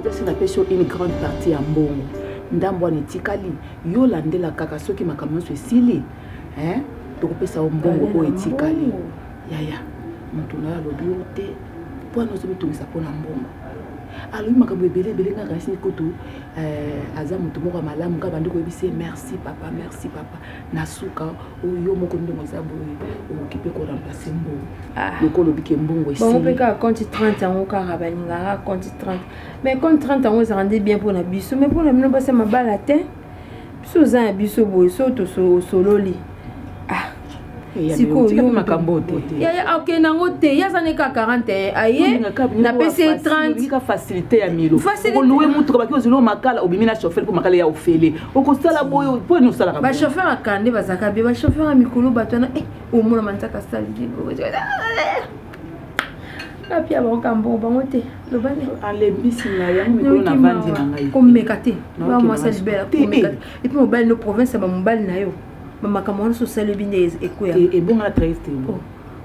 quoi c'est la pêche une grande partie en bon ndambo ni tikali yo landela kaka soki makambo so esili hein donc pesa mbongo o etikali yaya mutu na lobi ote po no so bitungisa pona mbongo alors makambo ebele nga kasi koto aza mutu moko malamu ka bandi ko bise merci papa nasuka oyo moko ndongo zabo okipe ko remplacer mbongo loko lobi ke mbongo esili bon peka compte 30 ans ka rabaninga compte 30 mais compte 30 ans ça rendait bien pour la biso mais pour la mino passer ma balle à terre biso za biso boy so to sololi siko yo makambo te ya ok nango te ya zaneka 40 aye na PC 30 ka facilité ya milo ko louer mutu ba ki ozilo makala obimina chauffeur pour makala ya ofele okosala boyo po no sala ba chauffeur akande bazaka be ba chauffeur mikolo batwana o mona mantaka sali la pia ba kambo bango te lo bane alembisi na ya mikolo na vandi na ngai comme mekate ba moi ça libère comme mekate et puis mobile no province ba mobile na yo mama kamona so sale bine ekoya et bon la triste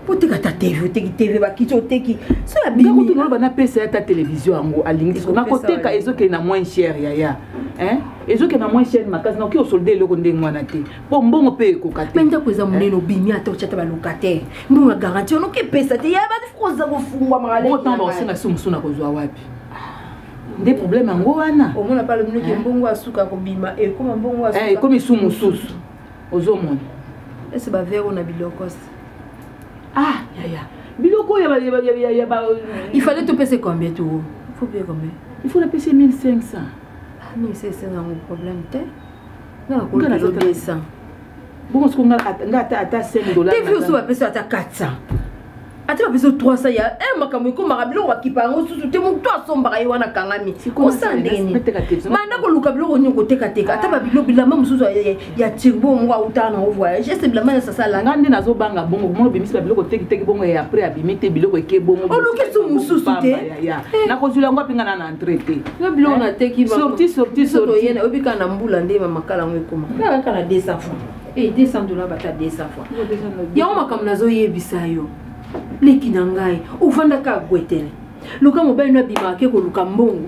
pour te kata TV ba kicho teki so la bimi ngako to na pesa ta télévision ango alingi so na côté ka ezoke na moins cher ya hein ezoke na moins cher makazi na ki o solde loko ndenge mwana te po mbongo pe ko kate menda kweza muneno bimi ata ochata ba locataire mbongo garantie ono ke pesa te ya ba froza ko fungwa magale autant ba osenga sumusuna ko zwa wapi des problèmes ango wana au mona pas le mino ke mbongo asuka ko bima e comme mbongo asuka comme sumususu ozomona ese ba vero na bilokos ya biloko ya il fallait te payer combien tout il faut payer combien il faut la payer 1500 1500 un problème te na ko la 200 bon ce qu'on a ata $5 t'es vu aussi va payer ata 400 ata va payer 300 ya makambo ko marabilo wa kipango susu te mo to asomba yi wana kangami ko sandeni manda ko luka bilo nyoko teka ata ba bilo bilama mususu ya tirbo mo wa utana au voyage c'est bilama ça ça la ngande nazo banga bongo mo bimisi ba bilo ko teki bongo et après abimite bilo ko ke bongo o luki su mususu te na ko zula ngwa pinga na entraité yo bilo na teki ba sorti yena obika na mbula ndema makala ngwe koma kana 200 francs et $200 bata 200 francs ya o makamna zo yebisa yo leki na ngai uvanda ka gwetele luka mobile no bima ke ko luka mbongo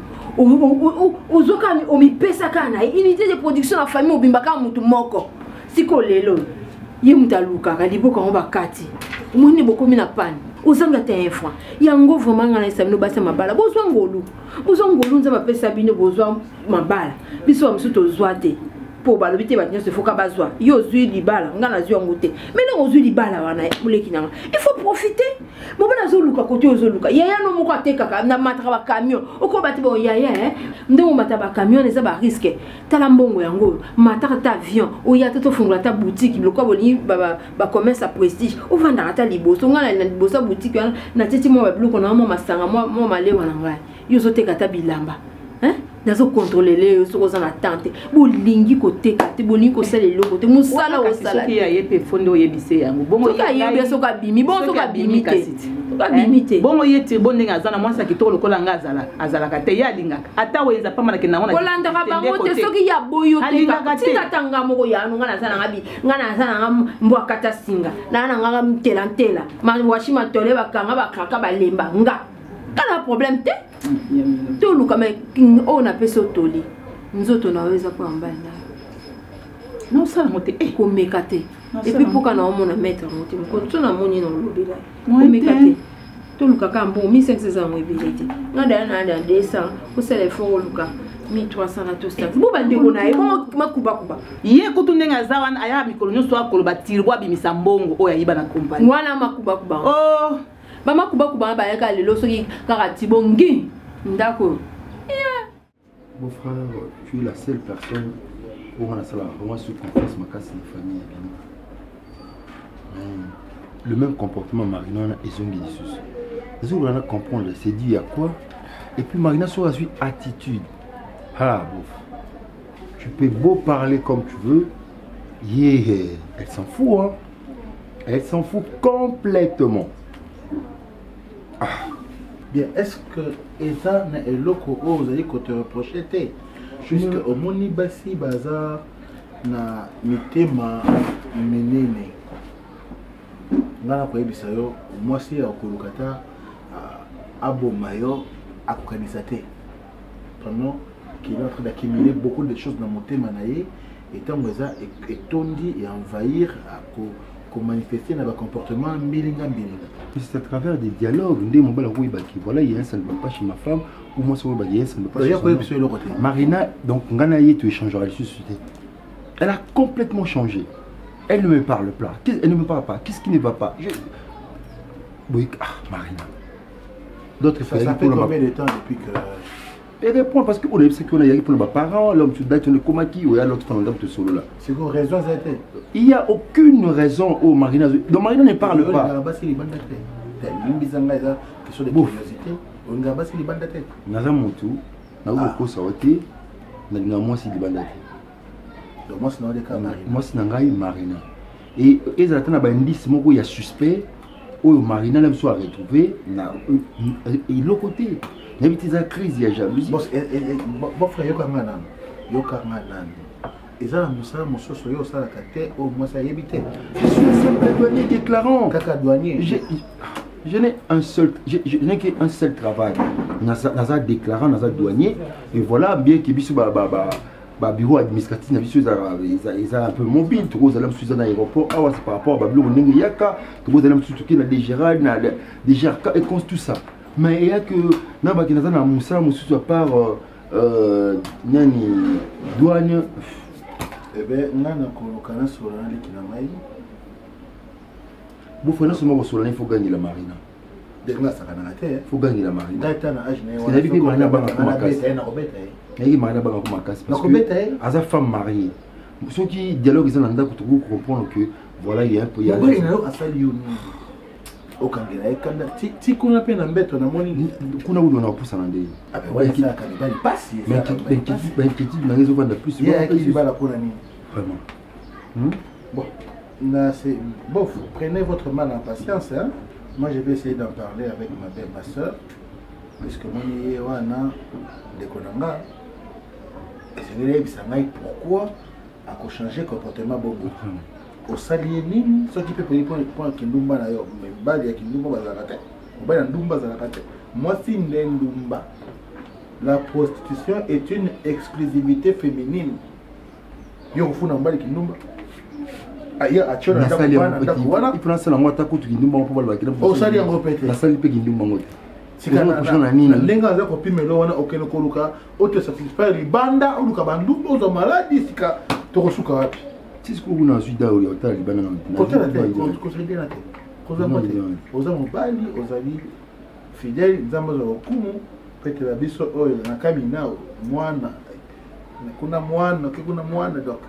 ozoka omipesa kana unité de production na famille obimba ka mutu moko siko lelo ye mutaluka ka liboka on bakati moni bokomi na pani ozanga te enfant yango vraiment ngana esabino basa mabala bozwa ngolu nza bapesa bino bozwa mabala biso amsuto zwate po balobi te batinyo se foka bazwa yo zui libala ngana zui ngote mais na ozui libala wana muleki nanga il faut profiter mo bana zo luka côté ozo luka yaya no moko ateka na matra ba camion oko bati bo yaya ndemo mata ba camion eza ba risque tala mbongo yango mata ta avion o ya to fungula ta boutique biloko boli ba commerce à prestige o vanda ta liboso ngana na liboso boutique na teti mo ba biloko na mo masanga mo malewa na ngai yo zo teka ta bilamba nazo contrôler les choses en attente bolingi côté kati bolingi ko sala loko te musala o sala ya yepe fondo yebise yango bongo ya yebeso ka bimi bongo ka bimi te bongo yeti bondenga azana mwansa kitoko lokola ngazala azala kate ya lingaka ata weza pamana ke naona kolanda ka bango te soki ya boyo te ka tinga tanga moko ya no ngana zana ngabi ngana zana mbwa kata singa na nganga mtelantela ma washima tole bakanga bakaka balemba nga kana problème te to luka me on appelle ça toli nzoto naweza kwa mbali na non ça moté ko mekate et puis pourquoi na on a mettre moté ko to na moni na lobila ko mekate to luka ka mbo 1500 ans mobilité ngada na 200 ko sele fo luka 1300 na to stack bo bande ko na e bon makuba ye ko to ndenga zawana aya mikolo nyoso akolo batirwa bimisa mbongo oya yiba na compagnie wana makuba oh mama kuba ba yaka lelo soki kaka tibongi ndako mon frère tu es la seule personne pour la salle vraiment sous confiance ma casse de famille le même comportement Marina et Zongi Jesus Zongi on a comprendre c'est dit à quoi et puis Marina sur la suite attitude bof tu peux beau parler comme tu veux elle s'en fout hein elle s'en fout complètement. Bien, est-ce que Eza na eloko o vous allez te reprocher te jusque au moni basi baza na mitema menene ngana ko yebisa yo mwasi ya kolukata abo mayo akokanisa te pendant qu'il est en train d'accumuler beaucoup de choses dans mon thème et tant que ça étondi et envahir à manifester dans le comportement bilinga. C'est à travers des dialogues. Voilà, il y a un ça ne va pas chez ma femme, ou moi ça ne va pas chez ma femme. Marina, donc, tu échangeras la société. Elle a complètement changé. Elle ne me parle pas. Elle ne me parle pas. Qu'est-ce qui ne va pas? Oui, Marina. D'autres ça fait combien de temps depuis que... Elle répond parce qu'on est qu'on a pour nos parents, l'homme tu dois être le coma qui ou l'autre femme de solo là. C'est quoi raison ça a été? Il n'y a aucune raison au Marina. Donc Marina ne parle pas. Question de curiosité. On a basé les bandes de tête. Naza Montou, Naouko Saoté, moi c'est des bandes de tête. Donc moi c'est dans le cas Marina. Moi c'est dans Marina. Et ils attendent un indice, moi il y a suspect. Où Marina même soit retrouvée et l'autre côté il y a une crise, il y a jalousie. Bon frère Yokanganan et ça Moussa Moussoso yo ça la carte au moins ça y éviter. Je suis un simple douanier déclarant. Kaka douanier. Je n'ai qu'un seul travail. Naza déclarant, naza douanier et voilà bien que bisu bureau administratif ils ont un peu mobile, tu vois, ils dans l'aéroport, c'est par rapport à Babylone, il y a qu'à, tu vois, ils des gérards, des gérards et tout ça. Mais il y a que, n'a pas qu'il y a un moussa, à part, douane. Eh bien, on a un sur l'année qui n'a pas eu. Vous faites seulement sur l'année, il faut gagner la marina. Il faut gagner la marina. C'est la vie que Marina va parce que à femme mariée ceux qui dialoguent ils ont pour comprendre que voilà il y a un peu il y a au Kangela si qu'on appelle un bête on a moni kuna où on a poussé en dé ah ben ouais ça canibale passe mais qui dans les de plus il y a qui va la pour l'année vraiment bon là c'est bon prenez votre mal en patience hein. Moi je vais essayer d'en parler avec ma soeur puisque moi y wana de konanga et pourquoi a changé comportement beaucoup au salier nini ce qui peut pour kindumba na yo mais bali ya kindumba bazalaka te bali ndumba bazalaka te moi si ndumba la prostitution est une exclusivité féminine yo funa mbali kindumba aya achona ndakwana il prend ça la moitié pour kindumba pour bali bakina au salier en répété la salle pe kindumba ngote lenga za kopimelo wana okene koluka ote satisfaire libanda oluka bandu ozo maladi sika tokosuka wapi tisiko kuna suida uli otala libanda na kotala te kosaidia na te koza mote oza mobali ozali fidèle nzambe za okumu petela biso oyo na kamina mwana kuna mwana donc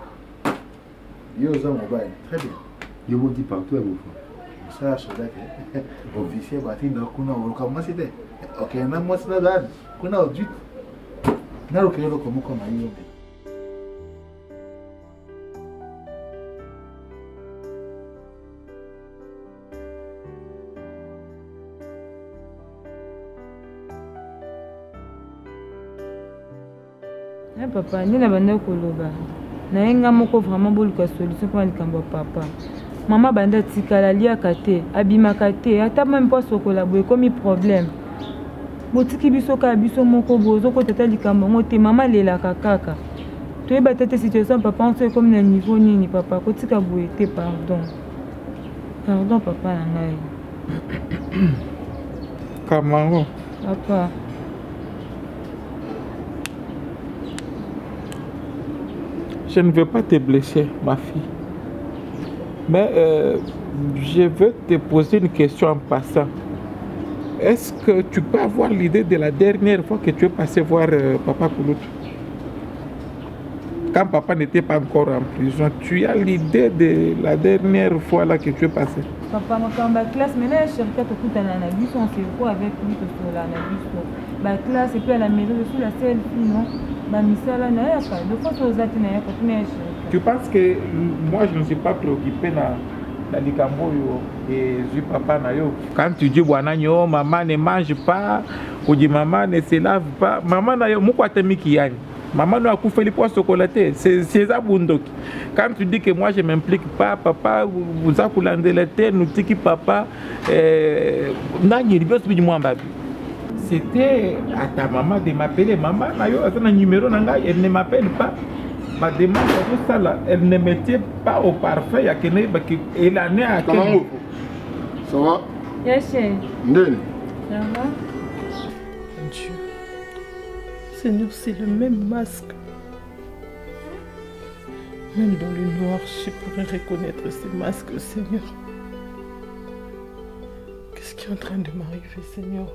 yo oza mobali très bien yo moti partout à vous ça soldat officier batinda kuna oluka mwasi te ok na mwasi na gani kuna ojit na lokelo komoko na yo papa nde na banda koloba na nga moko vraiment boluka solution pour likambo papa mama banda tikala liaka te abimaka te ata même pas sokola boye komi problème botiki biso ka biso moko bozo ko tata likambo ngo te mama lelaka kaka toyeba tete situation papa on sait comme na niveau nini papa kotika boye te pardon papa na ngai Kamango papa je ne veux pas te blesser, ma fille. Mais je veux te poser une question en passant. Est-ce que tu peux avoir l'idée de la dernière fois que tu es passé voir Papa Koulout? Quand papa n'était pas encore en prison, tu as l'idée de la dernière fois là que tu es passé? Papa, ma classe, mais là, je cherche tout un bus, on se voit avec lui sur la bus. Ma classe, et puis à la maison, je suis la seule fille, non? Tu penses que moi je ne suis pas préoccupé dans les camboyo et je papa na yo? Quand tu dis oh, maman ne mange pas, ou dit maman ne se lave pas, maman na yo mukwa temiki yani. Maman n'a pas fait les pois chocolatés, c'est ça bundok. Quand tu dis que moi je m'implique pas, papa vous a coulé de l'été, nous dit que papa n'a ni bien du moins babi. c'était à ta maman de m'appeler. Maman, elle a un numéro, elle ne m'appelle pas. Ma demande à tout ça là, elle ne mettait pas au parfait. Elle en est à quel... Ça va? Yes, chérie. Ndeni? Ça va? Dieu. Seigneur, c'est le même masque. Même dans le noir, je pourrais reconnaître ces masques, Seigneur. Qu'est-ce qui est en train de m'arriver, Seigneur?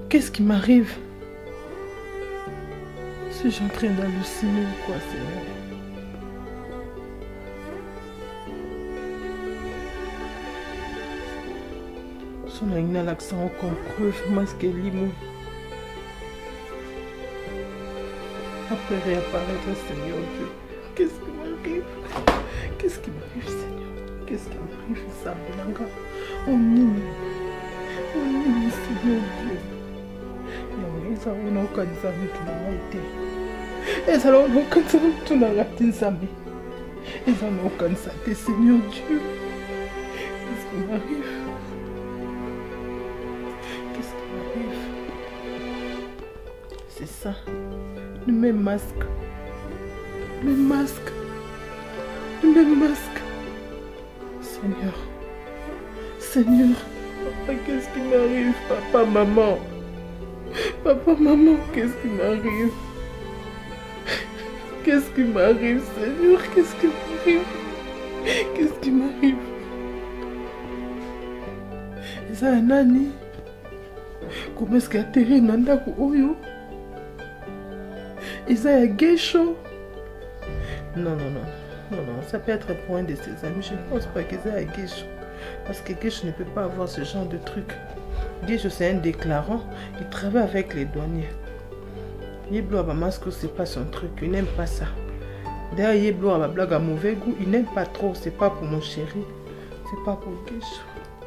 Qu'est-ce qui m'arrive? Suis-je en train d'halluciner ou quoi, Seigneur? Son a l'accent encore preuve, masque et limon. Après réapparaître, Seigneur Dieu. Qu'est-ce qui m'arrive? Qu'est-ce qui m'arrive, Seigneur? Qu'est-ce qui m'arrive, Sabelanga? On nie, Seigneur Dieu. Eza ona okanisa mutu na ngai te. Eza ona okanisa mutu na ngai te, Nzambe. Eza ona okanisa te, Seigneur Dieu. Qu'est-ce qui m'arrive? Qu'est-ce qui m'arrive? C'est ça. Le même masque. Le masque. Le même masque. Seigneur. Seigneur. Papa, qu'est-ce qui m'arrive? Papa, maman. Papa, maman, qu'est-ce qui m'arrive? Qu'est-ce qui m'arrive, Seigneur? Qu'est-ce qui m'arrive? Qu'est-ce qui m'arrive? Eza ya nani? Comment est-ce qu'il y a terre na ndako oyo? Eza ya Gesho? Non, ça peut être pour un de ses amis. Je ne pense pas que ça ya Gesho. Parce que Gesho ne peut pas avoir ce genre de truc. Gesho, c'est un déclarant. Il travaille avec les douaniers. Yeblo Abamasco, c'est pas son truc. Il n'aime pas ça. D'ailleurs, Yeblo Abablag a mauvais goût. Il n'aime pas trop. C'est pas pour mon chéri. C'est pas pour Gesho.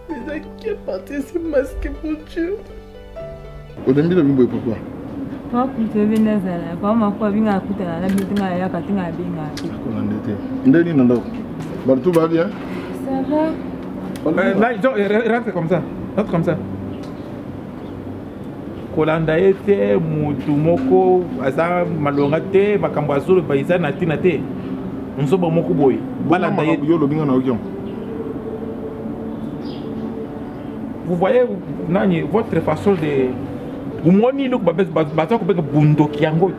Mais à qui est parti ce masque, mon Dieu? Au début de l'imbo, papa. Papa, tu es venu à la femme, quoi, bien à côté de la maison, à la catina, à bien à tout. On en était. Ndeni Nando. Tout va bien? Ça va? Là, rentre comme ça. Rentre comme ça. Kolanda ete mutu moko aza malonga te makambo azolo baisa na tina te nzoba moko boy balanda ete yo lobinga na okion. Vous voyez nani votre façon de vous moni lok baza ko benga bundoki yango.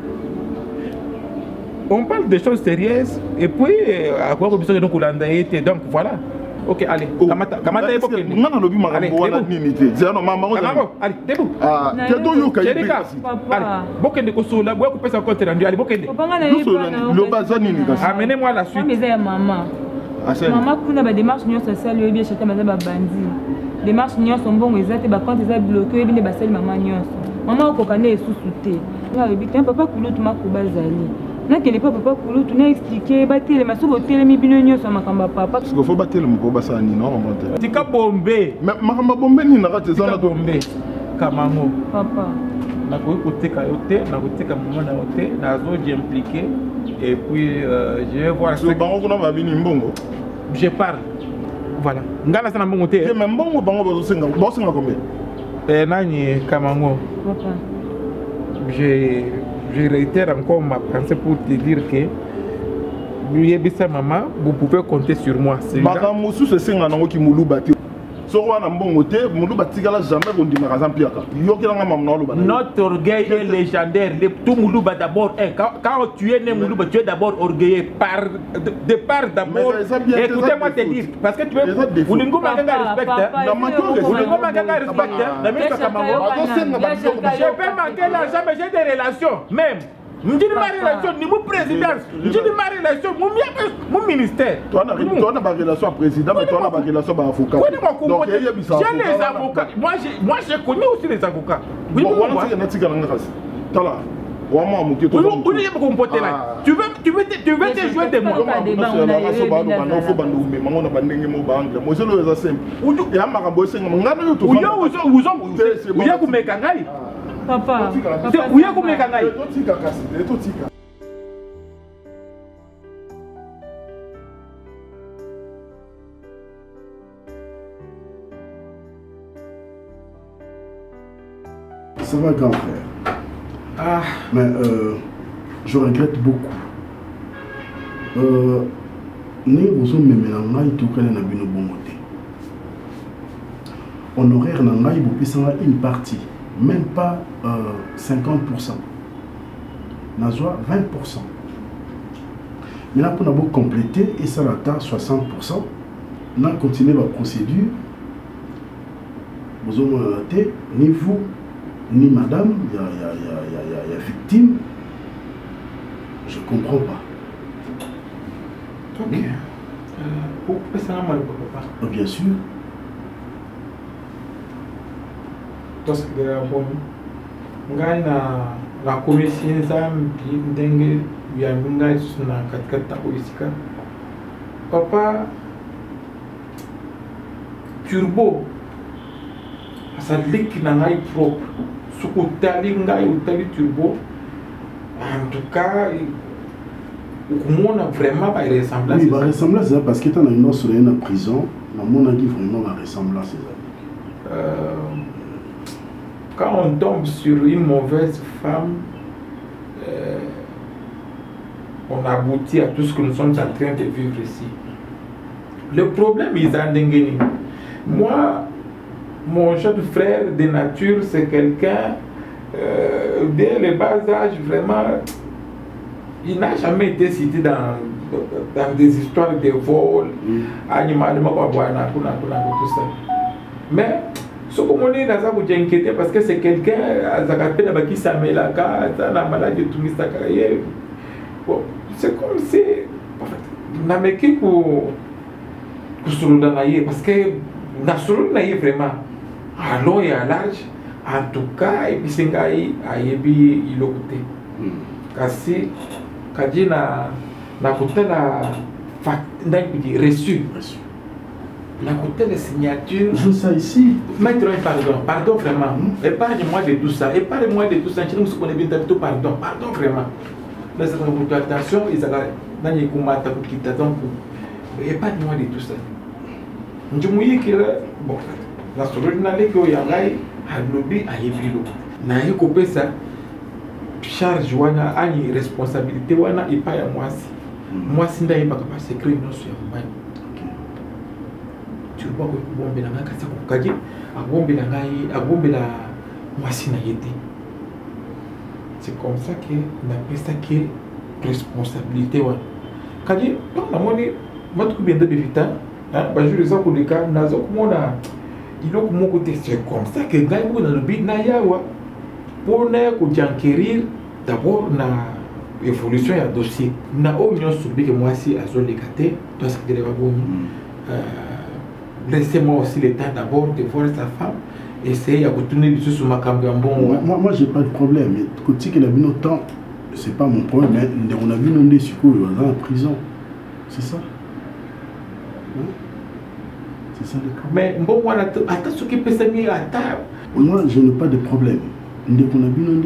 On parle de choses sérieuses et puis à quoi besoin de kolanda ete donc voilà. Ok, allez. Kamata ebo kende. Ngana lobi makambo wana nini te. Zeno mama ngo. Allez, debout. Ah, kedo yo ka ibe. Allez, bokende ko sola, boya ko pesa compte rendu. Allez, bokende. Le bazar nini kasi. Amenez-moi la suite. Mais c'est maman. Maman kuna ba démarche nyo sociale yo bien chata maza ba bandi. Démarche nyo son bon exact ba compte eza bloqué bien ba sel maman nyo. Maman ko kana esusu te. Ya bitin papa kulutu makuba zali. Nakele papa kulutu na expliquer batele masubo telemi bino nyo so makamba papa. Parce qu'il faut battre le moko basa ni non monter. Tika bombe. Mais makamba bombe ni nakati za na bombe. Kamango. Papa. Na ko koteka yote, na koteka maman na yote, na zo impliqué et puis je vais voir ce bango kuna ba bini mbongo. Je parle. Voilà. Ngala sana mbongo te. Mais mbongo bango ba senga. Ba senga combien? Nani Kamango. Papa. Je réitère encore ma pensée pour te dire que Yebisa maman, vous pouvez compter sur moi. Baka musu se senga nango ki muluba te. Soko wana mbongo te, muluba tigala jamais bondima kazampi aka. Yokela nga mamna luba. Notre orgueil est légendaire. Tout muluba d'abord, quand tu es né muluba, tu es d'abord orgueilleux par de part d'abord. Écoutez-moi te dire parce que tu veux Ulingo Maganga respecte. Ulingo Maganga respecte. Je peux manquer l'argent mais j'ai des relations même. Nous disons ma relation, ni mon présidence, nous disons ma relation, mon ministère. Toi, on a ma relation à président, mais toi, on a ma relation à avocat. Donc, j'ai les avocats. Moi, j'ai connu aussi les avocats. Oui, moi, je suis tu veux te jouer de moi. Papa. Ça va, grand frère. Ah. Mais je regrette beaucoup. Nous avons même tout le monde. Honoraire nangai une partie, même pas 50%. Nazwa 20%. Maintenant pour nous compléter et ça atteint 60%, on a continué la procédure. Vous avez ni vous ni madame, il y a victime. Je comprends pas. Ok. Pourquoi ça n'a mal pas? Bien sûr. Parce que la commission dengue ya minga na katika oisika papa turbo asa lik na ngai propre sukutali ngai utali turbo en tout cas on a vraiment pas ressemblance. Oui, ressemblance c'est parce que tu as une autre sur une prison, on a dit vraiment la ressemblance. Quand on tombe sur une mauvaise femme, on aboutit à tout ce que nous sommes en train de vivre ici. Le problème est en Dengeni. Moi, mon jeune frère de nature, c'est quelqu'un, dès le bas âge, vraiment, il n'a jamais été cité dans des histoires de vol, animalement, tout ça. Mais, ce qu'on est dans ça, vous inquiétez parce que c'est quelqu'un qui s'amène la carte, la maladie de tout ça. C'est comme si on n'a pas pour se le parce que nous sommes vraiment à long et à large. En tout cas, et puis c'est un gars qui a été cassé. Quand il a reçu. La côté de signature. Je sais ici. Maître, pardon vraiment. Épargne-moi de tout ça. Épargne-moi de tout ça. Je ne sais pas bien tout pardon. Pardon vraiment. Là, c'est pour attention. Ils ont dans les combats qui t'attendent. Épargne-moi de tout ça. Je me dis que bon, la solution que y a là, à l'objet à évilo. Na y couper ça. Charge wana ani responsabilité wana et pas à moi si. Moi si ndaye pas capable secret non sur moi. Tu vois que bombe la ngaka kaji abombela ngai abombela mwasi na yete. C'est comme ça que na pesa que responsabilité wa kaji na moni matu bien de bivita hein ba jure ça pour le cas nazo komona ilo ko mon côté c'est comme ça que ngai mo na lobi na yawa pour na ko jankerir d'abord na évolution ya dossier na o nyo subi que mwasi azolikate to ça que les baboni laissez-moi aussi le temps d'abord de voir sa femme, essayer de retourner sur ma campagne. Moi, j'ai pas de problème. Côté qu'il a vu notre temps, c'est pas mon problème. Mais on a vu nos dans la prison. C'est ça. C'est ça le problème. Mais bon, attends ce qui peut se mettre à table. Moi, je n'ai pas de problème. On a vu nos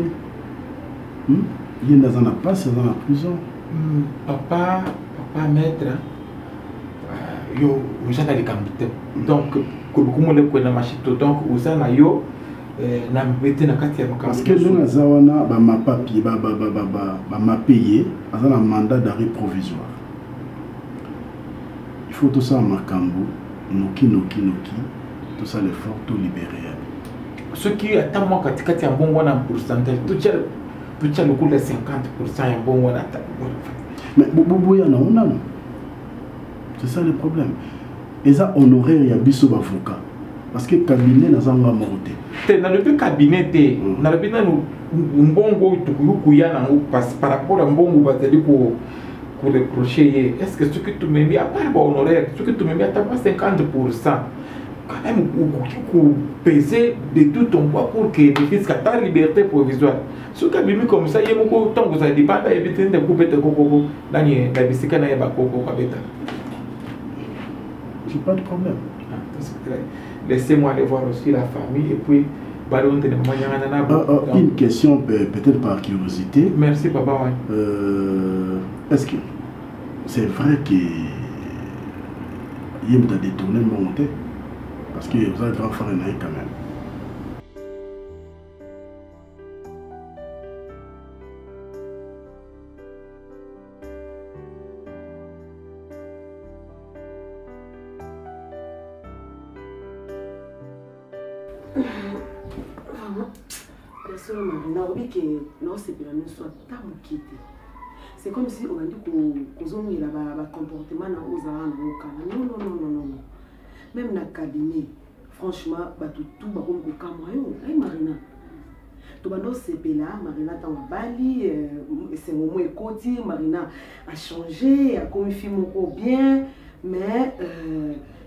il y a dans la passe, dans la prison. Papa, maître. Yo usana likambuté donc ko bukumo le ko na machito donc usana yo na mbete na kati ya makambo parce que nous nazawana ba ma papier ba ma payé azana mandat d'arrêt provisoire. Il faut tout ça makambo noki tout ça l'effort tout libérer. Ce qui attend moi kati ya mbongo na pourcentage tout le coup de 50% ya mbongo na ta. Mais bobo ya na ona. C'est ça le problème. Et ça, honoraire, il y a biso avocat. Parce que le cabinet n'a pas morté. Dans le cabinet, dans le cabinet, par rapport à Mbongo, pour reprocher, est-ce que ce que tu me mets, à part honoraire, ce que tu me mets, tu n'as pas 50%. Quand même, pour peser de tout ton poids pour que le fisc ait ta liberté provisoire. Ce cabinet comme ça, il y a beaucoup de temps que vous avez dit, pas d'éviter de couper de coco, dans la bicyclette, il y a coco. J'ai pas de problème. Laissez-moi aller voir aussi la famille et puis une question peut-être par curiosité. Merci papa. Est-ce que c'est vrai que il m'a détourné mon monté parce que vous avez grand frère quand même. personnellement c'est comme si on a dit qu'on il a un comportement dans aux non. Même dans le cabinet, franchement, tout va comme Marina. Tout le monde s'est là, Marina est en Bali, c'est un moment écouté, Marina a changé, a commis film bien, mais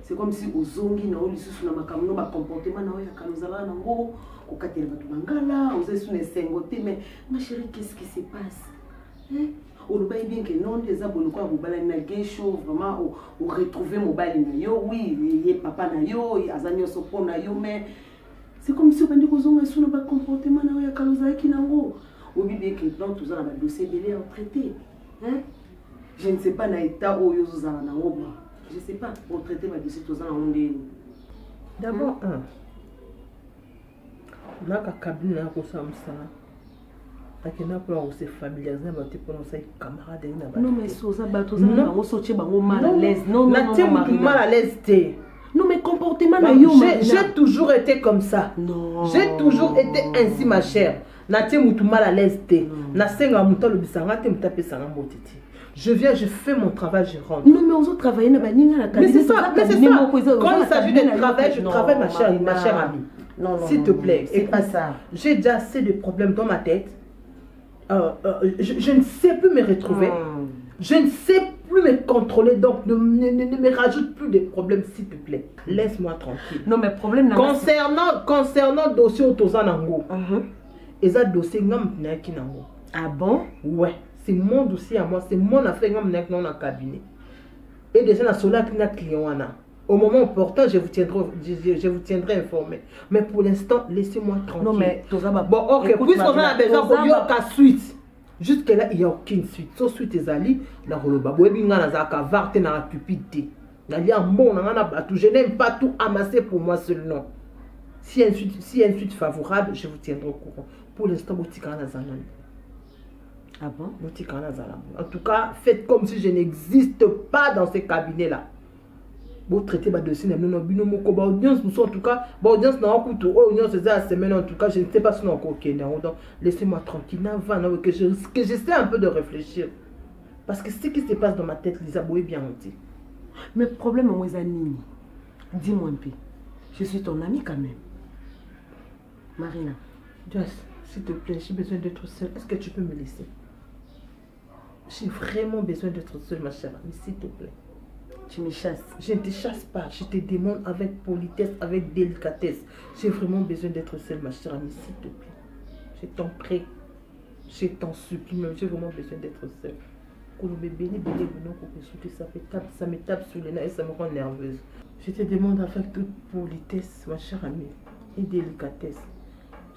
c'est comme si aux zongi na oli susu na makamno ba comportement na oya kanozala na ngo ko katela batu bangala oze sune sengote mais ma chérie qu'est-ce qui se passe hein on va bien que non des abonnés quoi vous bala na gesho vraiment au retrouver mon bali na yo oui yé papa na yo azanyo sopo na yo mais c'est comme si on dit que zonga sune ba comportement na oya kanozala ki na ngo obi bien que dans tout ça na dossier belé en traité hein je ne sais pas na état o yo zala na ngo. Je ne sais pas, pour traiter ma dossier tout ça en monde. D'abord, on a un cabinet qui est comme ça. On s'est familiarisé avec ses camarades. Non, mais Sosa, on s'est mal à l'aise. Non, mal à l'aise. Non, mais comportement, j'ai toujours été comme ça. Non. J'ai toujours été ainsi, ma chère. Natie moutou mal à l'aise. Nasenga mouta le bisanga te mouta pesa na motiti. Je viens, je fais mon travail, je rentre. Non, mais on autres travailler dans la mais c'est ça, mais c'est ça. Quand il s'agit de travail, je travaille, ma chère amie. S'il te plaît, c'est pas ça. J'ai déjà assez de problèmes dans ma tête. Je ne sais plus me retrouver. Je ne sais plus me contrôler. Donc, ne me rajoute plus de problèmes, s'il te plaît. Laisse-moi tranquille. Non, mais problème... Concernant dossier Otozanango, et ça dossier Nango. Ah bon? Ouais. C'est mon dossier à moi, c'est mon affaire dans le cabinet. Et déjà, dans le client, au moment opportun, je vous tiendrai informé. Mais pour l'instant, laissez-moi tranquille. Non, mais bon, ok, puisqu'on a besoin de la suite. Jusque-là, il n'y a aucune suite. Sauf suite, les alliés, la roloba. Je n'aime pas tout amasser pour moi seulement. Si y a une suite favorable, je vous tiendrai au courant. Pour l'instant, vous tirez dans un an. Ah bon? En tout cas, faites comme si je n'existe pas dans ces cabinets-là. Vous traitez ma dossier, audience, en tout cas, audience n'a pas audience la semaine, en tout cas, je ne sais pas si on a encore donc laissez-moi tranquille, que j'essaie un peu de réfléchir. Parce que ce qui se passe dans ma tête, Lisa Boé bien dit. Mais problème, moi, dis-moi un peu. Je suis ton amie quand même. Marina. Joyce, s'il te plaît, j'ai besoin d'être seule. Est-ce que tu peux me laisser? J'ai vraiment besoin d'être seule, ma chère amie, s'il te plaît. Tu me chasses? Je ne te chasse pas, je te demande avec politesse, avec délicatesse. J'ai vraiment besoin d'être seule, ma chère amie, s'il te plaît. Je t'en prie, je t'en supplie, j'ai vraiment besoin d'être seule. Ça me tape sur les nerfs et ça me rend nerveuse. Je te demande avec toute politesse, ma chère amie, et délicatesse.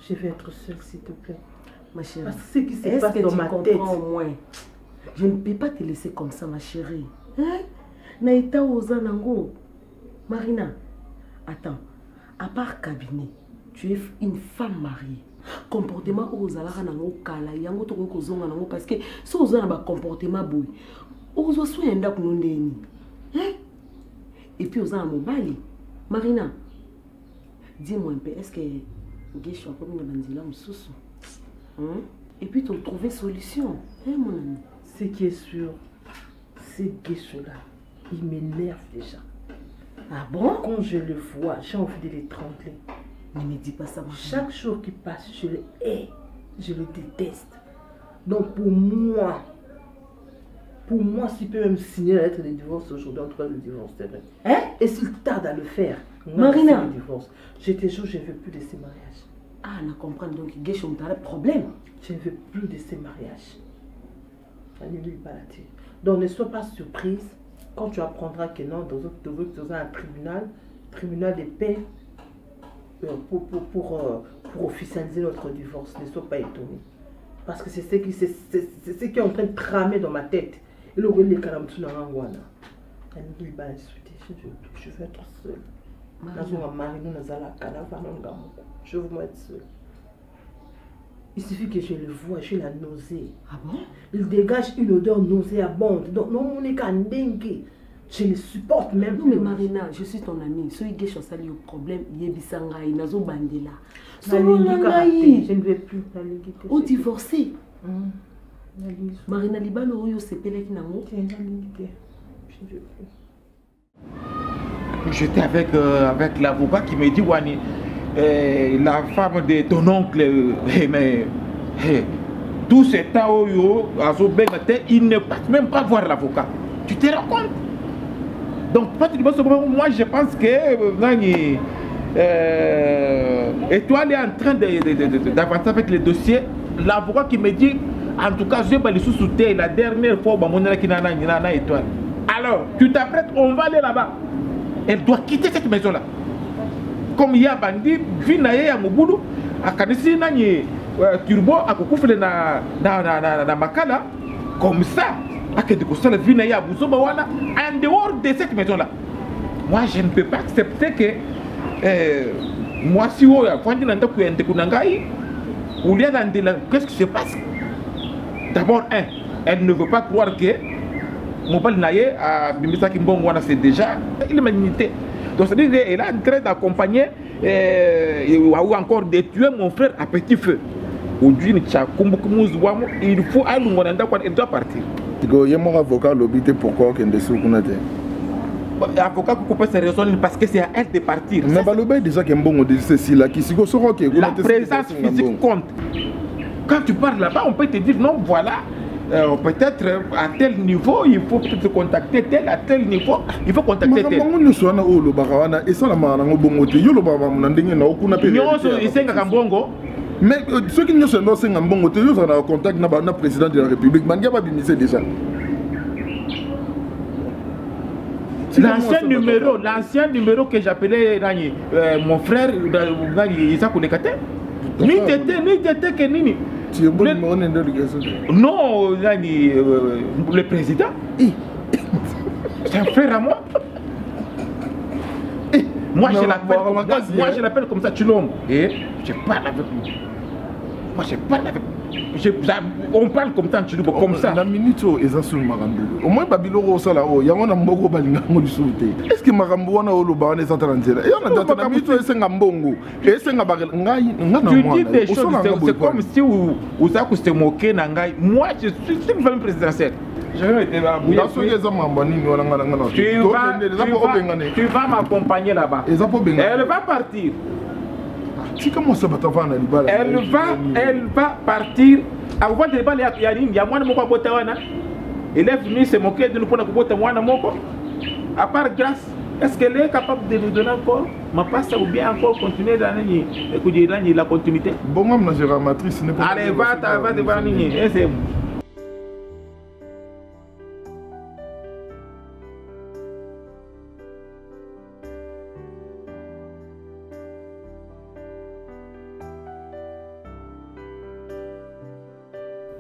Je vais être seule, s'il te plaît. Ma chérie, parce que ce qui se passe dans ma tête, au moins. Je ne peux pas te laisser comme ça, ma chérie. Hein? Naïta Ozanango. Marina, attends. À part cabinet, tu es une femme mariée. Comportement Ozalara nango kala yango to ko zonga nango parce que si Ozana ba comportement boy. Ozo soin nda ko ndeni. Hein? Et puis Ozana mobali. Marina, dis-moi un peu, est-ce que Gesho a comme une bandila msusu? Et puis tu trouver solution. Hein, mon ami? Ce qui est sûr, c'est Gesho-là. Il m'énerve déjà. Ah bon? Quand je le vois, j'ai envie de l'étrangler. Ne me dis pas ça. Chaque jour qui passe, je le hais. Je le déteste. Donc pour moi, s'il peut même signer la lettre de divorce aujourd'hui, entre le divorce, c'est vrai. Hein? Et s'il tarde à le faire, Marina, je te jure, je ne veux plus de ces mariages. Ah, on comprend donc Gesho a un problème. Je ne veux plus de ces mariages. Donc ne sois pas surprise quand tu apprendras que non, dans un tribunal de paix, pour officialiser notre divorce. Ne sois pas étonné. Parce que c'est ce qui est en train de tramer dans ma tête. Je veux être seule. Je veux être seule. Il suffit que je le vois, j'ai la nausée. Ah bon? Il dégage une odeur nauséabonde. Donc, non, on est qu'un dengue. Je ne supporte même plus. Non, mais Marina, je suis ton amie. Si tu as un problème, il y a un nazo bandela. Je ne vais plus. Ou divorcer. Marina Libalo, c'est Pelé qui n'a pas. Je ne veux plus. J'étais avec l'avocat qui me dit, Wani, la femme de ton oncle, mais tout ce temps, il ne passe même pas voir l'avocat. Tu te rends compte? Donc, moi, je pense que Étoile est en train d'avancer avec le dossier. L'avocat qui me dit, en tout cas, je vais aller sous-souter la dernière fois, Étoile. Alors, tu t'apprêtes, on va aller là-bas. Elle doit quitter cette maison-là. Comme il y a bandit, Vinaye à Moboulou, à Kanisi Nani, Turbo, à Kokoufle na Makala, comme ça, à Kedikosala, Vinaye à Bouzoubawana, en dehors de cette maison-là. Moi, je ne peux pas accepter que moi, si on a fait un peu de Kunangaï, ou il y a qu'est-ce qui se passe? D'abord, elle ne veut pas croire que Mobile Naye à Bimisa Kimbongwana, c'est déjà l'humanité. Donc, c'est-à-dire qu'elle est en train d'accompagner ou encore de tuer mon frère à petit feu. Il faut aller il doit partir. Il y a mon avocat l'obité pourquoi qu'il y a des sous-connatés. L'avocat coupe ses raisons parce que c'est à elle de partir. Mais l'obé déjà qu'il y a un bon ceci là qui la présence physique compte. Quand tu parles là-bas, on peut te dire non, voilà. Peut-être à tel niveau, il faut peut-être contacter tel, à tel niveau, il faut contacter tel. Mais ceux qui ne sont pas en bon côté, ils ont contact avec le président de la République. Il n'y a pas de déjà. L'ancien numéro que j'appelais mon frère, Isaac Oulekate, ni t'étais que nini. Non, le président. C'est un frère à moi. Moi, je l'appelle comme ça, tu l'homme. Et je parle avec lui. Moi, je parle avec lui. On parle comme ça, tu l'homme, comme ça. La minute où ils sont sur Marambo. Au moins, Babyloro, ça là, il y a un Mbongo Balingango du Souté. Est-ce que Marambo a un Loba en est en train de dire? Il y a un minute où c'est un Mbongo. Et c'est un Bagal. Tu dis des choses, c'est comme si vous avez se moqué. Moi, je suis une famille présidentielle. Je vais être là. Tu vas m'accompagner là-bas. Elle va partir. Elle va partir. Avant de parler à Yannin, il y a moins de mots à Botawana. Elle est venue se moquer de nous pour Botawana Moko. À part grâce, est-ce qu'elle est capable de nous donner encore ma passe ou bien encore continuer dans la continuité? Bon, moi, je vais matrice. Allez, va devant Nini.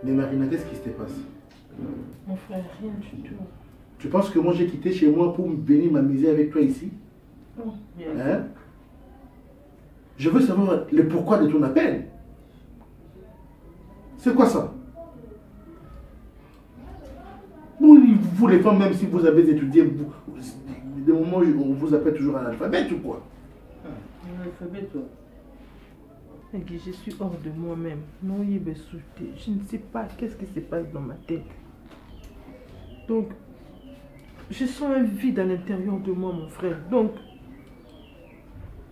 Mais Marina, qu'est-ce qui se passe? Mon frère, rien du tout. Tu penses que moi j'ai quitté chez moi pour venir m'amuser avec toi ici? Non, bien. Hein? Je veux savoir le pourquoi de ton appel. C'est quoi ça? Vous les femmes, même si vous avez étudié, des moments où on vous appelle toujours à l'alphabet ou quoi? L'alphabet, toi. Je suis hors de moi-même. Non, il est sauté. Je ne sais pas qu'est-ce qui se passe dans ma tête. Donc, je sens un vide à l'intérieur de moi, mon frère. Donc,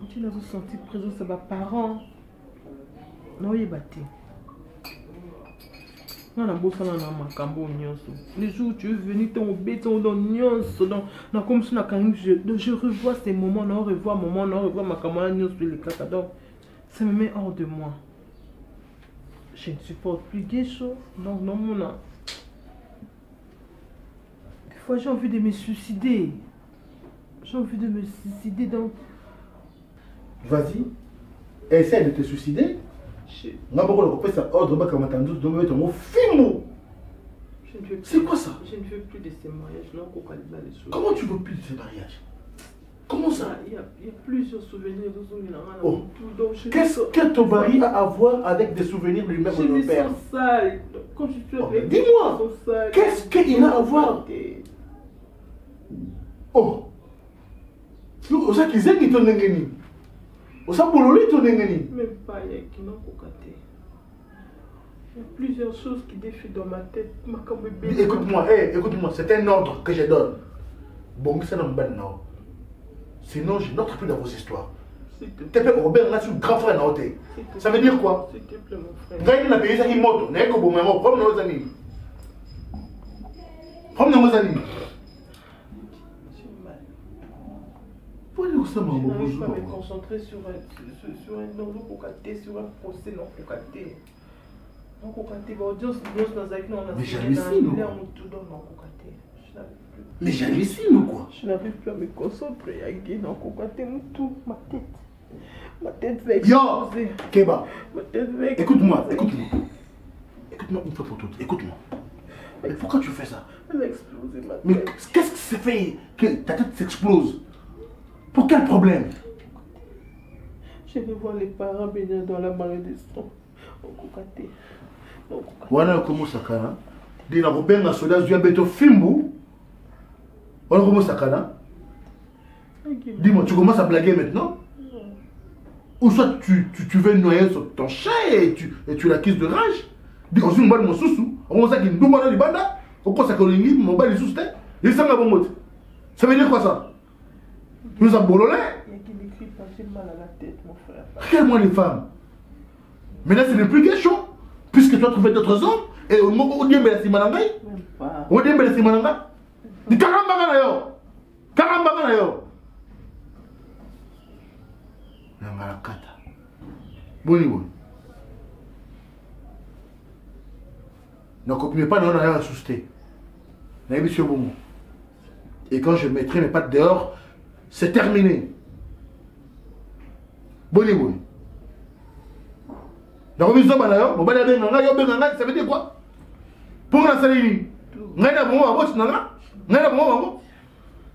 tu n'as pas senti présence de mes parents. Non, il est battu. Les jours où tu es venu, tu es embêté dans le comme ça, je revois ces moments, on revoit ma camarade sur les cadeaux. Ça me met hors de moi. Je ne supporte plus des choses. Donc, non, mon âme. Des fois, j'ai envie de me suicider. Donc. Vas-y. Essaie de te suicider. C'est quoi ça? Je ne veux plus de ces mariages. Comment tu veux plus de ces mariages? Comment ça? Il y a plusieurs souvenirs. Oh. Qu'est-ce que ton mari a à voir avec des souvenirs du même de mon père? Je me sens sale. Quand je suis avec dis-moi, qu'est-ce qu'il a à voir? Oh, on sait qu'ils aiment qui t'ont n'engagé. On sait pour lui t'ont n'engagé. Même pas qui n'ont pas côté. Il y a plusieurs choses qui défient dans ma tête. Écoute-moi, écoute-moi, c'est un ordre que je donne. Bon, c'est un bon nom. Sinon, je n'entre plus dans vos histoires. T'es fait Robert là sur grand frère na hôtel. Ça veut dire quoi? S'il te plaît, mon frère. Gagne la pays ça qui moto, n'est que bon moment, comme nos amis. Comme nos amis. Je n'arrive pas à me concentrer sur un ordre pour capter, sur un procès non pour capter. Non pour capter, audience dans un non. Mais j'hallucine. Mais j'hallucine ou quoi? Je n'arrive plus à me concentrer. Non pour capter tout ma tête. Ma tête va exploser. Yo, Keba. Ma tête va exploser. Écoute-moi, écoute-moi. Écoute-moi une fois pour toutes. Écoute-moi. Mais pourquoi tu fais ça? Elle va exploser ma tête. Mais qu'est-ce qui s'est fait que ta tête s'explose? Pour quel problème? Je vais voir les parents venir dans la marée des sons. Wana comment sakana? Dina kobenga soda zuya beto fimbu. Wana comment sakana? Dis-moi, tu commences à blaguer maintenant? Ou soit tu veux noyer sur ton chat et tu l'accuses de rage? Dis on s'en bat mon sousou. On sait qu'il nous demande les bandas. On pense que l'ingé mon bas les sous-sté. Il s'en va bon mot. Ça veut dire quoi ça? Nous avons bololé. Il y a qui m'écrit pas, j'ai mal à la tête, mon frère. Regarde-moi les femmes. Mais là, ce n'est plus question. Puisque tu as trouvé d'autres hommes, et au moment où on dit que c'est Manangaï, on dit que c'est Manangaï. Dis Karamba Nayo. Karamba Nayo. Nangala Kata. Boni bon. Ne copiez pas dans la souste. N'ayez pas bon. Et quand je mettrai mes pattes dehors, c'est terminé. Boni bon. La remise de Balayo, on va aller dans la ça veut dire quoi? Pour la saline, on a bon à bosse, on a bon à bosse.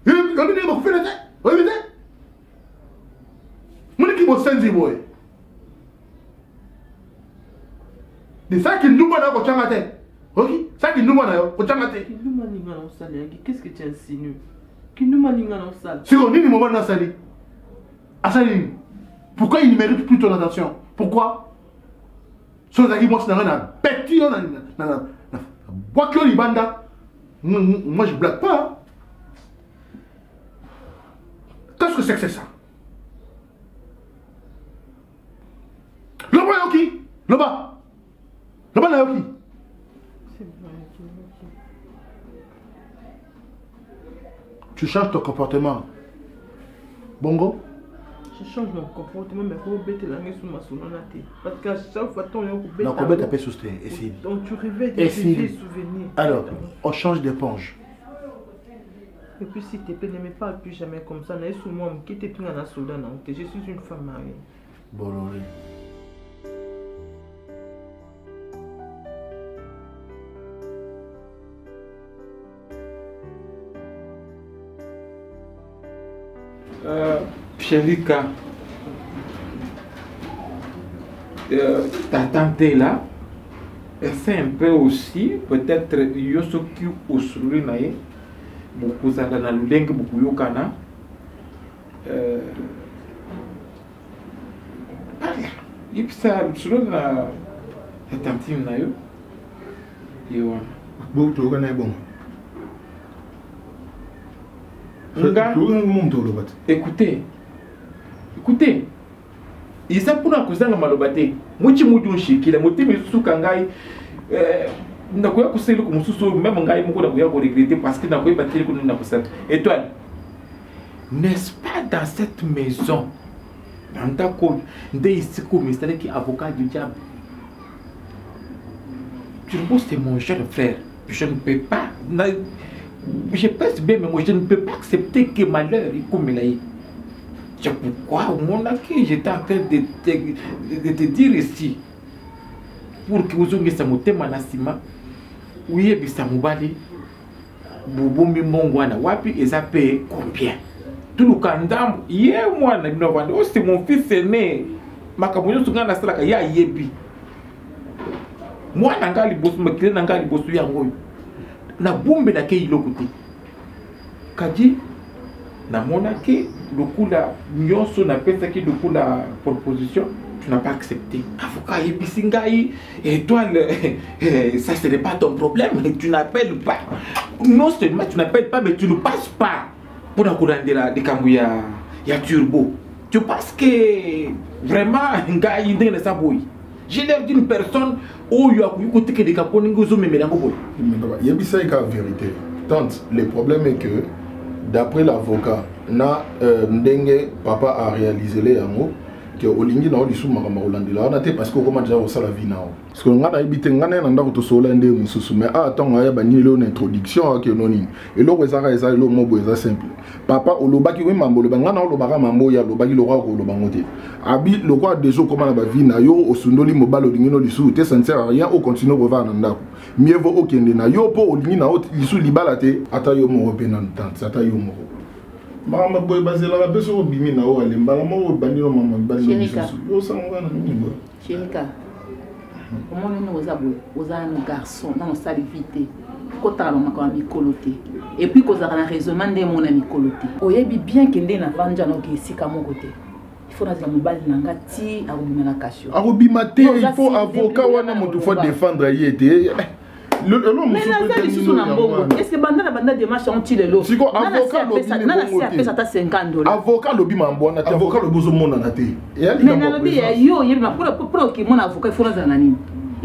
Il y a une bonne fête, oui, oui. Mon équipe au Senzi boy. De ça qui nous m'a au Tchamate. Ok? Ça qui nous m'a au Tchamate. Qui nous m'a dit dans la salle, qu'est-ce que tu insinues? Qui nous m'a dit dans la salle? C'est qu'on dit le moment dans la salle. À saline. Pourquoi il ne mérite plus ton attention? Pourquoi? Sur les moi, c'est un petit, on a bois que les bandas. Moi, je ne blague pas. Qu'est-ce que c'est que ça? Loba Yoki! Loba! Loba Nayoki! Tu changes ton comportement. Bongo? Je change mon comportement, mais pour bêter la main sous ma sonate. Parce qu'à chaque fois, ton léon bête. Non, combien t'as sous Donc tu réveilles des vieux souvenirs. Alors, on change d'éponge. Et puis s'il te plaît, ne me parle plus jamais comme ça. N'est-ce moi, qui t'es plus dans la soldat, je suis une femme mariée. Boloré. Chelika, ta tante est là. C'est un peu aussi, peut-être, Yosoki Osuri Naye, beaucoup Zandana Luleng, beaucoup Yokana. Il ça, sur la tante Nayo. Beaucoup de gens bon. Écoutez, ils sont pour nous causer la malobate. Muchi mudu nshikila, muti misusu kangai. Nakoya kuseli comme mususu même ngai muko nakoya ko regretter parce que nakoya bateli ko nina kusala. Étoile, n'est-ce pas dans cette maison, dans ta cour, des ici comme c'est qui avocat du diable. Tu me c'est mon jeune frère. Je ne peux pas. Je pense bien, mais moi je ne peux pas accepter que malheur il comme il a eu. C'est pourquoi mon acquis, j'étais en train de te dire ici. Pour que vous ayez ce mot manasima, oui, et ça m'oublie. Bobo mi mongwana, wapi et ça paye combien? Tout le kandam, hier moi, c'est mon fils aîné. Ma camouflage sur la salle, il y a yebi. Moi, n'angali boss, me crée n'angali boss, yango. Na bombe na kei lokote. Kadi, namonaki lokula nyonso napesaki lokula proposition tu n'as pas accepté. Avocat yebisi ngai étoile ça ce n'est pas ton problème, tu n'appelles pas. Non seulement tu n'appelles pas mais tu ne passes pas pour nakolandela likambo ya turbo. Tu penses que vraiment ngai ndenge ça boy. J'ai l'air d'une personne où il y a côté que des capons ngozo memelango boy. Yebisa ka vérité. Tante, le problème est que d'après l'avocat, na ndenge papa a réalisé les amours que olingi na oli suma kama olandela na te parce que comment déjà ça la vie nao parce que ngana ibite ngana na ndako to sola ndé mususu mais attends ya bani le une introduction que noni et lo ezaka eza lo mobo eza simple papa olobaki we mambo lo ngana olobaka mambo ya lobaki lo ko lo bangote abi lo quoi déjà comment la vie na yo osundoli mobalo dingino lisu te ça ne sert à rien au continuer revoir na ndako mieux vaut okende na yo po olingi na lisu libala te ata yo mo repenant tant ata yo mo mama boy bazela beso bimi na o ale mbala mo bandino mama bandino yo sangana nimbo Chenika comment nous aux un garçon non ça vite kota lo makwa mikolote et puis cause na raisonnement de mon ami kolote oyebi bien kende na vanja no ki sika mon côté il faut na mobile nanga ti arobima na kasho arobima te il faut avocat wana moto faut défendre yete le mais est-ce que banda de marche ont-ils le lot siko avocat lobi ça ta $50 avocat lobi mambo na avocat lobi zo mona na te mais na lobi yo yeba pour que mon avocat il faut na nani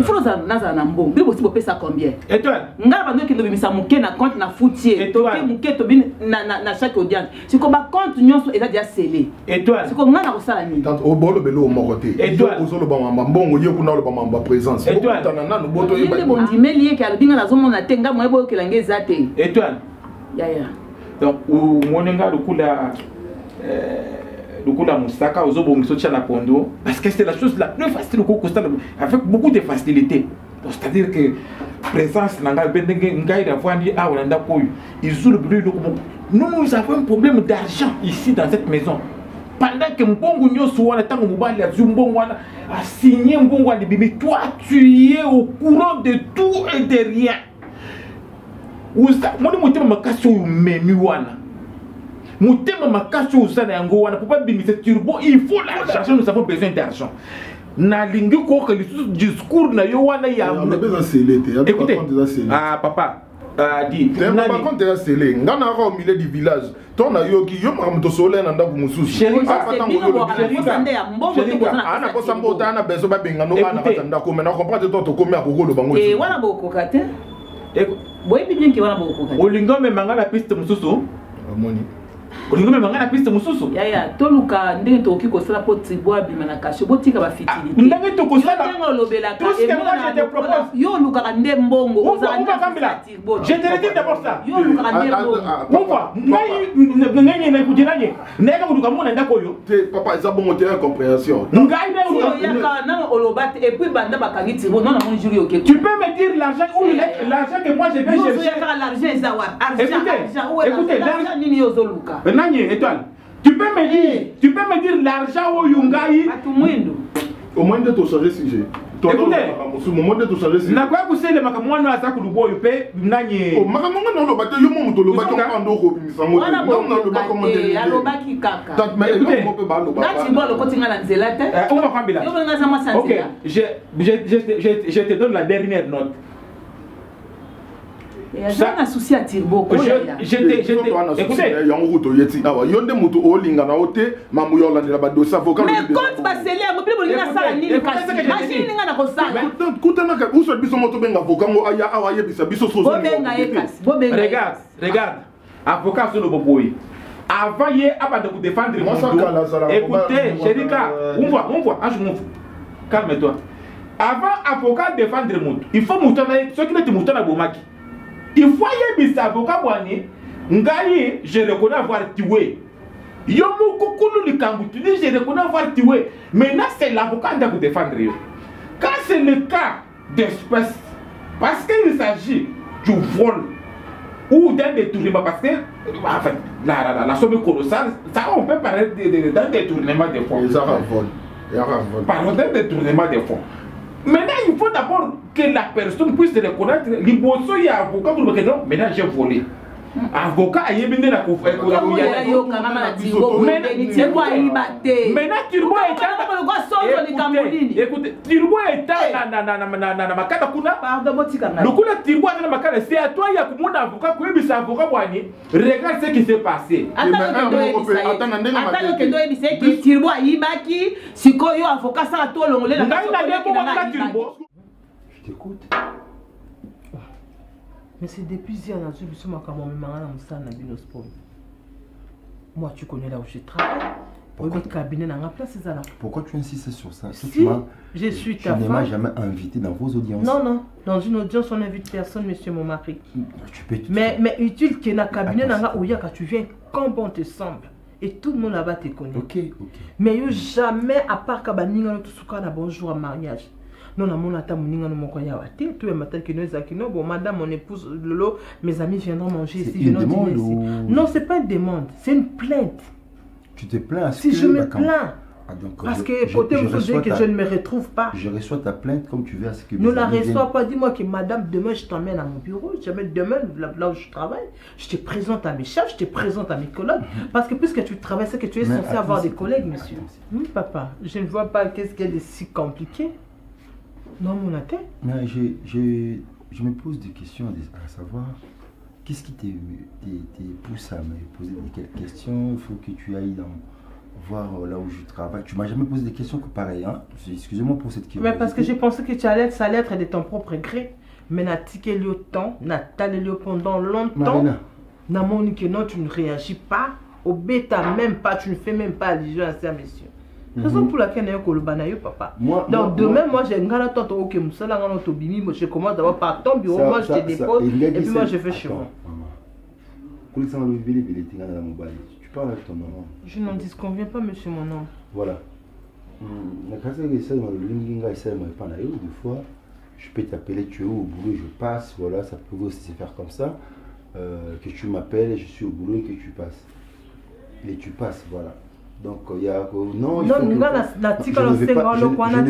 il faut na na mbongo bi bosi bopesa combien étoile nga bando ki lobi misa muke na compte na foutier to muke to bin na chaque audience siko ba compte nyonso eza déjà scellé étoile siko nga na kosala ni tant o bolo belo mo côté étoile ozo lo ba mbongo ye kuna lo ba mamba présence étoile tanana no boto ye ba bon dimeli ke alobinga na zomona te nga mo bo ke lange zate étoile ya donc o monenga lokula Lukula Moussaka aux obongiso tchana pondo parce que c'est la chose la plus facile au constat avec beaucoup de facilité. C'est-à-dire que présence nanga bendenge ngai d'avoir dit ah on a koyo ils ont le bruit nous avons un problème d'argent ici dans cette maison. Pendant que mbongo nyoso wana tango mobali ya mbongo wana a signé mbongo wana bimi toi tu es au courant de tout et de rien. Usa moni mutema makasi memi wana Moutema makacho usana yango wana pour pas bimisa turbo il faut l'argent nous avons besoin d'argent na lingi ko que le discours na yo wana ya on a besoin scellé te écoutez ah papa dit par contre déjà scellé ngana ra au milieu du village ton na yo ki yo mamuto sole na ndaku mususu ana ko sambo tana beso ba benga no ana katanda ko mena comprendre to ko me akoko bango et wana boko kate boy bien ki wana boko kate olingo me mangala piste mususu amoni olingo me mangala piste mususu ya toluka ndenge toki kosala po triboa bima na kasho botika ba fitilité ndenge to kosala ndenge lobelaka yo luka nde mbongo je te le dis d'abord ça yo luka nde mbongo pourquoi ngai na kujinanye ndenge luka mona ndako yo papa ça bon moteur incompréhension ngai na luka na olobate et puis banda bakangi tribo non na mon juri OK tu peux me dire l'argent où l'argent que moi je vais chercher l'argent ça wa argent écoutez l'argent nini yo zoluka Nani étoile. Tu peux me dire l'argent au Yungai. Au moins de te changer sujet. Écoutez, au moins de te changer sujet. Na quoi vous savez le makamwana à ça que nous boyons paix nani. Oh makamwana no bateau yo mo to lo bateau ando ko bisango. Non no lo ba commenter. Alo ba ki kaka. Tant mais écoutez, on peut pas lo ba. Nati bo lo kotinga na nzela te. On va prendre là. Yo nga za ma santé. OK, je te donne la dernière note. Ça un souci à Tirbo. Écoutez, yango to yeti awa yonde mutu olinga na ote mamu yola ndela ba dossier avocat. Mais compte ba sele mo bibo linga sala nini kasi. Machine ninga na ko sala. Mais kutana ka uso biso moto benga avocat ngo aya awa yebisa biso sozo. Bobenga ekas. Bobenga. Regarde. Avocat sur le boboy. Avant hier avant de vous défendre écoutez, Chérika, on voit, calme-toi. Avant avocat défendre le monde, il faut moutana ce qui est moutana bomaki. Il faut y avoir avocat boani, ngai je reconnais avoir tué. Yomo kokulu likambu, tu dis je reconnais avoir tué. Maintenant c'est l'avocat qui vous défendre. Quand c'est le cas d'espèce, parce qu'il s'agit du vol ou d'un détournement, parce que enfin, la somme colossale, ça on peut parler d'un détournement de fonds. Parlons d'un détournement de fonds. Maintenant, il faut d'abord que la personne puisse reconnaître l'impossible et avocat pour le non, maintenant j'ai volé. avocat ayebinde na kofa ko la koya yo kanga na tingo ni tiebo ayibate maintenant turbo eta ko soto ni kamolini écoute turbo eta na makata kuna pardon botika na lokula turbo na makata c'est à toi ya kumona avocat ko yebisa avocat bwani regarde ce qui s'est passé attends que ndo yebisa ki turbo ayibaki sikoyo avocat ça to longole na turbo. Je t'écoute. Mais c'est depuis hier, moi, tu connais là où je travaille. Pourquoi tu insistes sur ça? Si, je suis ta femme. Tu ne m'as jamais invité dans vos audiences. Non, non. Dans une audience, on n'invite personne, monsieur mon mari. Tu peux mais utile qu'il y ait un cabinet où tu viens quand bon te semble. Et tout le monde là-bas te connaît. Ok. Mais jamais, à part que bonjour à mariage. Non, mon madame, mon épouse, Lolo, mes amis viendront manger ici. C'est une demande ou... Non, c'est pas une demande, c'est une plainte. Tu te plains? Si je me plains. Donc, parce que côté vous dire que je ne me retrouve pas. Je reçois ta plainte comme tu veux à ce que... Ne la reçois pas, dis-moi que madame, demain je t'emmène à mon bureau, demain là où je travaille, je te présente à mes chefs, je te présente à mes collègues. Parce que puisque tu travailles, c'est que tu es censé avoir des collègues, monsieur. Oui, papa, je ne vois pas qu'est-ce qu'il y a de si compliqué. Non, mon athée. Mais je me pose des questions à savoir qu'est-ce qui te pousse à me poser des questions. Il faut que tu ailles voir là où je travaille. Tu m'as jamais posé des questions que pareil. Hein? Excusez-moi pour cette question. Mais parce que j'ai pensé que ça allait être de ton propre gré. Mais n'a tiqué le temps, n'a talé le pendant longtemps. N'a mon que non, tu ne réagis pas. Au bêta même pas, tu ne fais même pas allusion à ça, monsieur. Raison pour laquelle il y a un papa. Donc demain, moi j'ai un gars je commence d'abord par ton bureau, moi je te dépose et puis moi je fais chez moi. Tu parles avec ton maman. Je n'en disconviens pas, monsieur mon homme. Voilà. Des fois, je peux t'appeler, tu es au boulot, je passe, voilà, ça peut aussi se faire comme ça. Que tu m'appelles, je suis au boulot, que tu passes. Et tu passes, voilà. Donc il y a non, je ne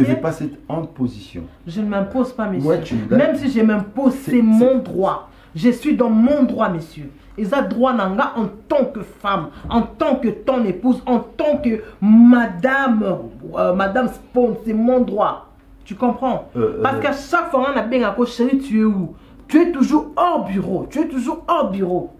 vais pas cette imposition. Je ne m'impose pas, monsieur. Même si je m'impose, c'est mon droit. Je suis dans mon droit, monsieur. Et ça droit nanga en tant que femme, en tant que ton épouse, en tant que madame Spawn, c'est mon droit. Tu comprends? Parce qu'à chaque fois on a bien à chérie, tu es où? Tu es toujours hors bureau. Tu es toujours hors bureau.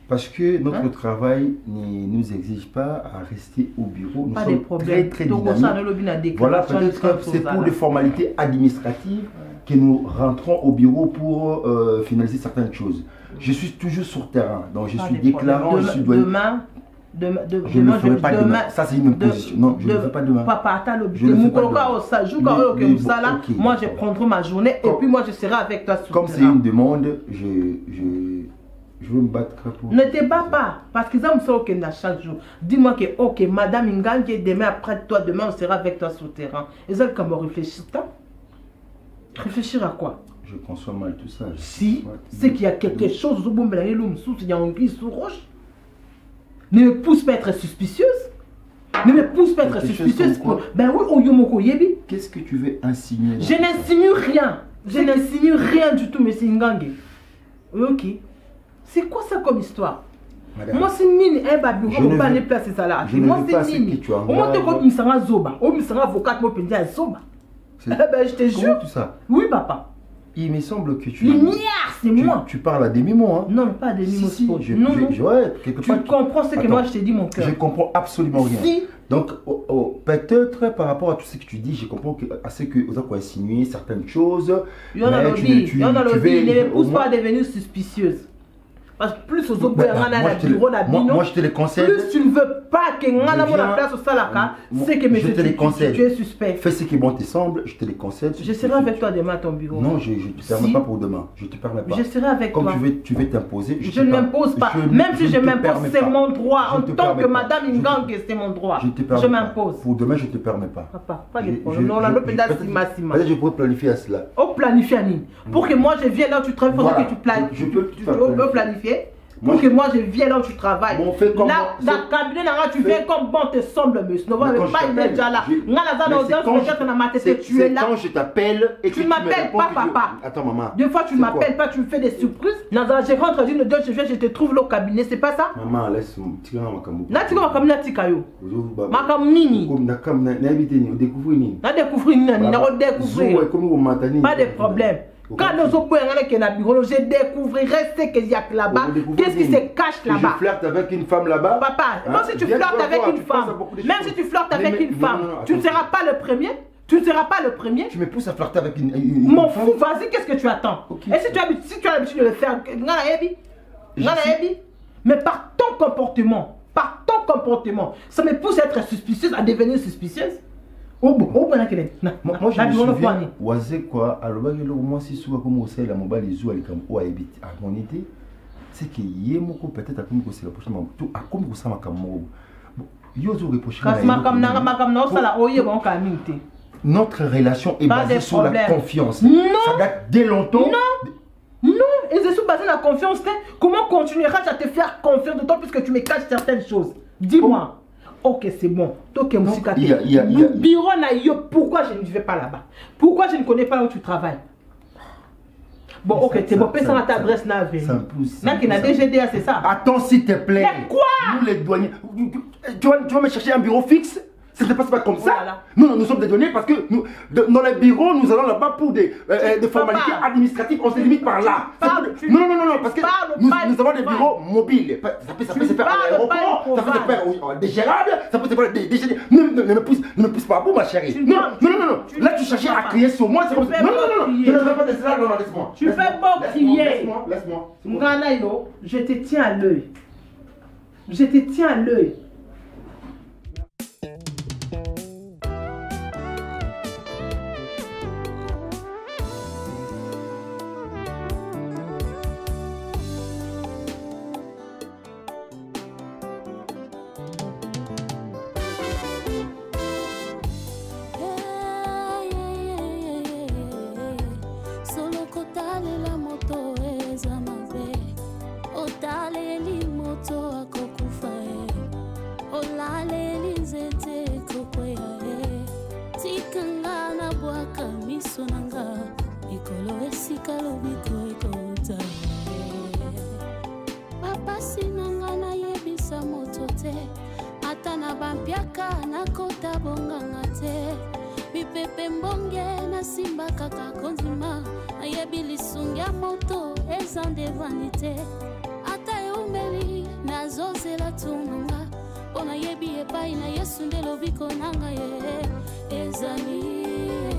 Parce que notre travail ne nous exige pas à rester au bureau. Nous pas sommes très dynamiques. Voilà, peut-être que c'est pour des formalités administratives que nous rentrons au bureau pour finaliser certaines choses. Je suis toujours sur terrain, donc je suis déclarant, je suis doyen. Je ne le ferai pas demain. Ça, c'est une position. Non, je ne le ferai pas demain. Papa, moi, je prendrai ma journée et puis moi, je serai avec toi sur comme c'est une demande, je veux me battre pour... Ne te bats pas, parce que ça me sort chaque jour. Dis-moi que, ok, madame Ingang, demain après toi, demain on sera avec toi sur le terrain. Et ça, comment réfléchir? Réfléchir à quoi? Je conçois mal tout ça. Si, c'est qu'il y a quelque chose, il y a un gris sous roche. Ne me pousse pas à être suspicieuse. Ne me pousse pas à être suspicieuse. Ben oui, Oyomoko Yebi. Qu'est-ce que tu veux insinuer? Je n'insinue rien. Je n'insinue rien du tout, monsieur Ingang. Ok. C'est quoi ça comme histoire? Madame, moi c'est mine un babu on va pas aller placer ça là. Moi c'est mine. On monte comme une sera zoba. On me sera avocat moi pendia à zoba. Ben je te jure tout ça. Oui papa. Il me semble que tu... c'est moi. Tu parles à demi-mot, hein? Non, pas à demi-mot. Si, tu comprends ce que moi je te dis, mon cœur. Je comprends absolument rien. Si. Donc, peut-être par rapport à tout ce que tu dis, je comprends à ce que vous avez insinué certaines choses. Il y en a l'objet. Il ne me pousse pas à devenir suspicieuse. Parce que plus aux autres, moi je te les conseille. Plus tu ne veux pas que la place au salaka, c'est que monsieur, tu es suspect. Fais ce qui bon te semble, je te les conseille. Je serai avec toi demain à ton bureau. Non, je ne te permets pas pour demain. Je te permets pas. Je serai avec toi. Comme tu veux t'imposer. Je ne m'impose pas. Même si je m'impose, c'est mon droit. En tant que madame Ingang, c'est mon droit. Je m'impose. Pour demain, je ne te permets pas. Papa, pas de problème. Non, la pédale, Peut-être je pourrais planifier à cela. Oh, planifier, Annie. Pour que moi je vienne là où tu travailles, il faudrait que tu planifies. Je peux planifier. pour que moi je vienne là où tu travailles. Bon, fait comme là, dans le cabinet, tu viens comme bon te semble, monsieur. Non, mais pas il est déjà là. Tu es là. Quand je t'appelle et que tu ne m'appelles pas, papa. Attends, maman. Des fois, tu ne m'appelles pas, tu me fais des surprises. Je rentre, je dis, je te trouve là au cabinet, c'est pas ça? Maman, laisse-moi. Tu vas m'accamer. Là, tu vas m'accamer, tu vas m'accamer. Pas de problème. Quand nous sommes bureau, je découvrirai ce qu'il y a là-bas. Qu'est-ce qui se cache là-bas? Tu flirtes avec une femme là-bas? Papa, même si tu flirtes avec une femme, même si tu flirtes avec une femme, tu ne seras pas le premier. Tu ne seras pas le premier. Tu me pousses à flirter avec une mon fou, vas-y, qu'est-ce que tu attends? Et si tu as l'habitude de le faire, mais par ton comportement, ça me pousse à être suspicieuse, à devenir suspicieuse. Moi je me souviens, oisé quoi, alors moi si souvent comme au sel, la mobile les joueurs comme au habit à mon été, c'est que yé moko peut-être à comme c'est la prochaine tout à comme ça ma comme yo zo reprocher notre relation est basée sur la confiance. Ça date dès longtemps. Non, et je suis basé sur la confiance. Comment continueras-je à te faire confiance d'autant plus que tu me caches certaines choses? Dis-moi. Ok, c'est bon. Bureau Naïo, pourquoi je ne vais pas là-bas? Pourquoi je ne connais pas où tu travailles? Bon, ok, c'est bon. Passe à ta adresse là. DGDA, c'est ça. Attends, s'il te plaît. Mais quoi? Nous les douaniers. Tu vas me chercher un bureau fixe? Ça ne se passe pas comme ça. Voilà. Nous sommes des douaniers parce que dans les bureaux, nous allons là-bas pour des formalités administratives. On se limite par là. Non, parce que nous avons des bureaux mobiles. Ça peut se faire à l'aéroport, ça peut se faire des gérables, ça peut se faire des déjeuners. Ne me pousse pas à bout, ma chérie. Non. Là, tu cherchais à crier sur moi. Non. Je ne veux pas de cela, non, laisse-moi. Tu fais beau crier. Laisse-moi. Nganaïlo, je te tiens à l'œil. Je te tiens à l'œil. Yebi epai na Yesu nde lobiko nanga ye ezali